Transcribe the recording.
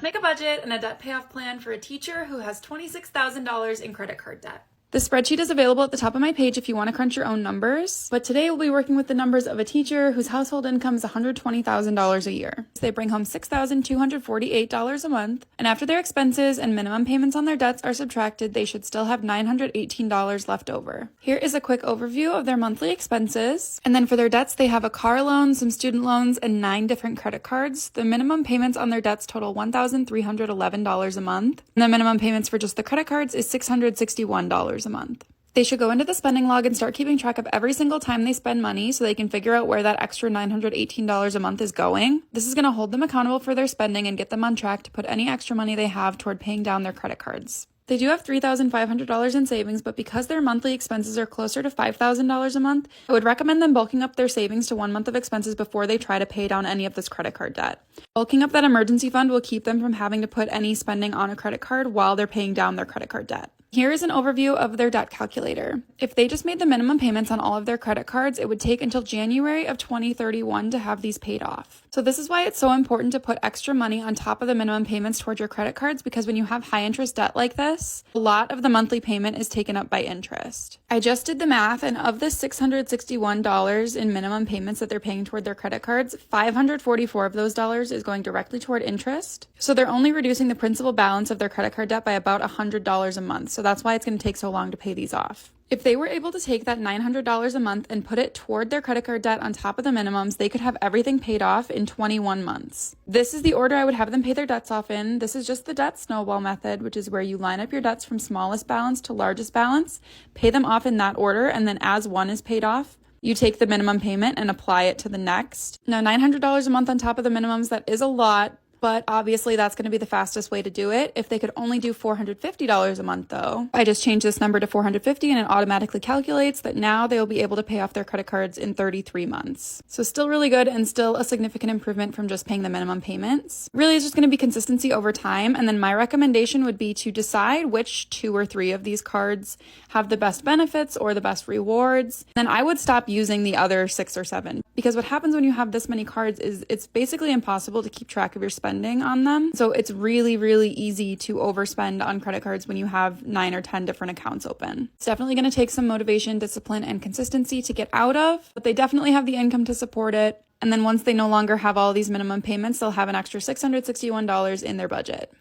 Let's make a budget and a debt payoff plan for a teacher who has $26,000 in credit card debt. The spreadsheet is available at the top of my page if you want to crunch your own numbers, but today we'll be working with the numbers of a teacher whose household income is $120,000 a year. So they bring home $6,248 a month, and after their expenses and minimum payments on their debts are subtracted, they should still have $918 left over. Here is a quick overview of their monthly expenses, and then for their debts, they have a car loan, some student loans, and 9 different credit cards. The minimum payments on their debts total $1,311 a month, and the minimum payments for just the credit cards is $661 a month. They should go into the spending log and start keeping track of every single time they spend money so they can figure out where that extra $918 a month is going. This is going to hold them accountable for their spending and get them on track to put any extra money they have toward paying down their credit cards. They do have $3,500 in savings, but because their monthly expenses are closer to $5,000 a month, I would recommend them bulking up their savings to 1 month of expenses before they try to pay down any of this credit card debt. Bulking up that emergency fund will keep them from having to put any spending on a credit card while they're paying down their credit card debt. Here is an overview of their debt calculator. If they just made the minimum payments on all of their credit cards, it would take until January of 2031 to have these paid off. So this is why it's so important to put extra money on top of the minimum payments towards your credit cards, because when you have high interest debt like this, a lot of the monthly payment is taken up by interest. I just did the math, and of the $661 in minimum payments that they're paying toward their credit cards, $544 of those dollars is going directly toward interest. So they're only reducing the principal balance of their credit card debt by about $100 a month. So that's why it's going to take so long to pay these off. If they were able to take that $900 a month and put it toward their credit card debt on top of the minimums, they could have everything paid off in 21 months. This is the order I would have them pay their debts off in. This is just the debt snowball method, which is where you line up your debts from smallest balance to largest balance, pay them off in that order, and then as one is paid off, you take the minimum payment and apply it to the next. Now, $900 a month on top of the minimums, that is a lot, but obviously that's going to be the fastest way to do it. If they could only do $450 a month though, I just changed this number to $450 and it automatically calculates that now they will be able to pay off their credit cards in 33 months. So still really good and still a significant improvement from just paying the minimum payments. Really, it's just going to be consistency over time. And then my recommendation would be to decide which 2 or 3 of these cards have the best benefits or the best rewards. Then I would stop using the other 6 or 7, because what happens when you have this many cards is it's basically impossible to keep track of your spending on them. So it's really, really easy to overspend on credit cards when you have 9 or 10 different accounts open. It's definitely going to take some motivation, discipline, and consistency to get out of, but they definitely have the income to support it. And then once they no longer have all these minimum payments, they'll have an extra $661 in their budget.